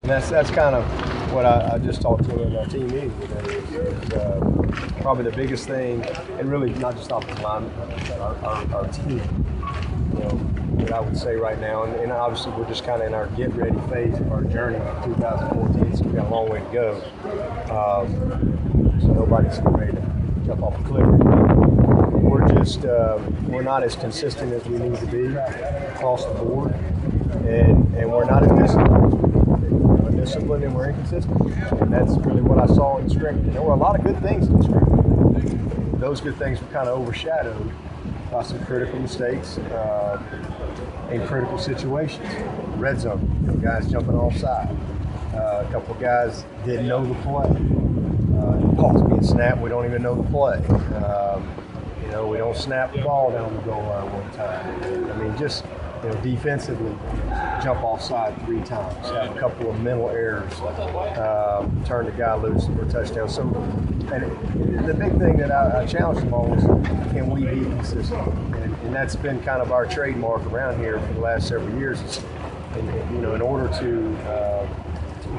And that's kind of what I just talked to in our team meeting today. Is probably the biggest thing, and really not just offensive line, but our team. What I would say right now, and obviously we're just kind of in our get ready phase of our journey in 2014, so we've got a long way to go. So nobody's ready to jump off a cliff. We're not as consistent as we need to be across the board, and we're not as disciplined. We're disciplined and we're inconsistent, and that's really what I saw in scrimmage. There were a lot of good things in scrimmage. Those good things were kind of overshadowed by some critical mistakes in critical situations. Red zone, guys jumping offside. A couple of guys didn't know the play. Ball's being snapped, we don't even know the play. We don't snap the ball down the goal line one time. I mean, just defensively, jump offside 3 times, have a couple of mental errors, turn the guy loose for a touchdown. So, and the big thing that I challenge them on is, can we be consistent? And that's been kind of our trademark around here for the last several years. In order to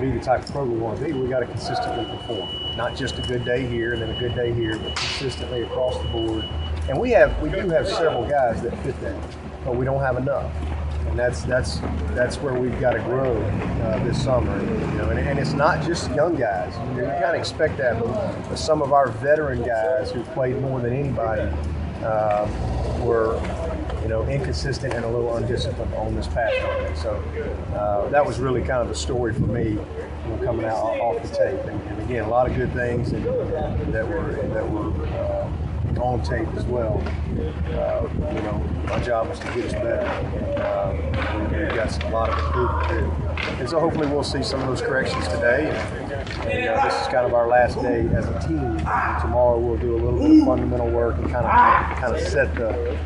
be the type of program we want to be, we got to consistently perform. Not just a good day here and then a good day here, but consistently across the board. And we do have several guys that fit that, but we don't have enough. And that's where we've got to grow this summer. And it's not just young guys. You kind of expect that, but some of our veteran guys who've played more than anybody were inconsistent and a little undisciplined on this past one. So that was really kind of the story for me, coming out off the tape. And again, a lot of good things that were on tape as well. My job was to get us better, and we've got a lot of improvement to do. And so hopefully we'll see some of those corrections today. And this is kind of our last day as a team. And tomorrow we'll do a little bit of fundamental work and kind of set the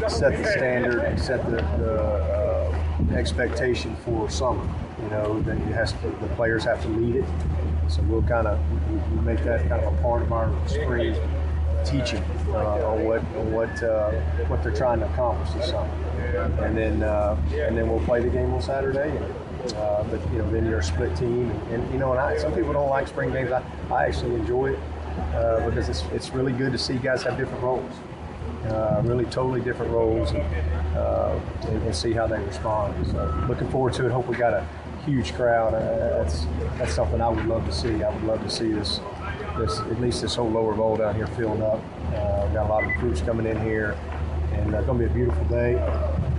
standard and set the expectation for summer. That the players have to lead it. So we'll we make that kind of a part of our spring teaching on what they're trying to accomplish this summer, and then we'll play the game on Saturday. But then you're a split team, and some people don't like spring games. I actually enjoy it because it's really good to see guys have different roles, really totally different roles, and see how they respond. So looking forward to it. Hope we got a huge crowd. That's something I would love to see. I would love to see this at least this whole lower bowl down here filled up. We've got a lot of recruits coming in here, and it's going to be a beautiful day.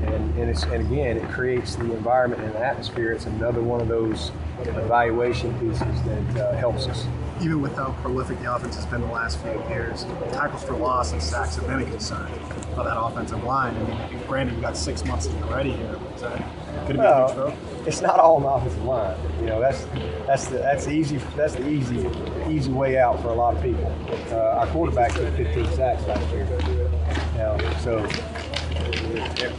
And again, it creates the environment and the atmosphere. It's another one of those evaluation pieces that helps us. Even with how prolific the offense has been the last few years, tackles for loss and sacks have been a concern for that offensive line. I mean, granted, we've got 6 months to get ready here, but could it be a huge throw? It's not all on the offensive line. That's the easy way out for a lot of people. Our quarterback took 15 sacks last year.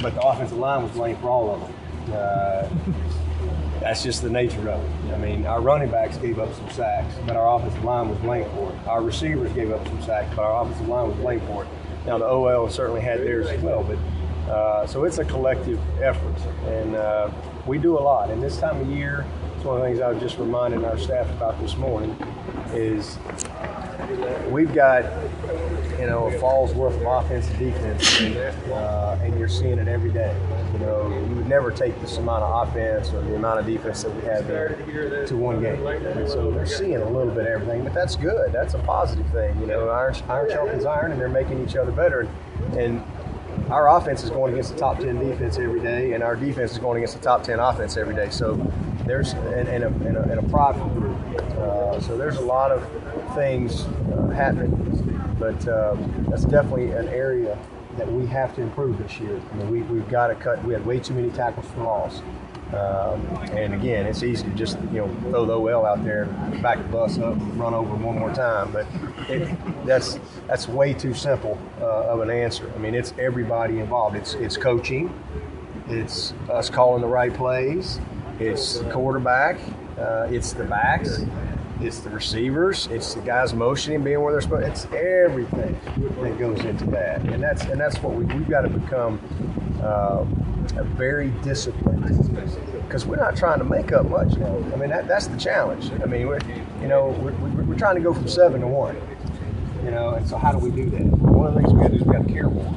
But the offensive line was blamed for all of them. That's just the nature of it. I mean, our running backs gave up some sacks, but our offensive line was blamed for it. Our receivers gave up some sacks, but our offensive line was blamed for it. Now, the OL certainly had theirs as well, but so it's a collective effort, and we do a lot. And this time of year, it's one of the things I was just reminding our staff about this morning, is we've got a fall's worth of offense and defense, and you're seeing it every day. You would never take this amount of offense or the amount of defense that we have there to one game. And so they're seeing a little bit of everything, but that's good. That's a positive thing. Iron sharpens iron, and they're making each other better. And our offense is going against the top 10 defense every day, and our defense is going against the top 10 offense every day. So there's and a prideful group. So there's a lot of things happening, but that's definitely an area that we have to improve this year. I mean, we've got to cut. We had way too many tackles for loss, and again, it's easy to just throw the OL out there, back the bus up, run over one more time. But that's way too simple of an answer. I mean, it's everybody involved. It's coaching, it's us calling the right plays, it's the quarterback, it's the backs. It's the receivers. It's the guys motioning, being where they're supposed. It's everything that goes into that, and that's what we've got to become very disciplined, because we're not trying to make up much now. I mean, that's the challenge. I mean, we're trying to go from 7 to 1. And so how do we do that? One of the things we got to do is we got to care more.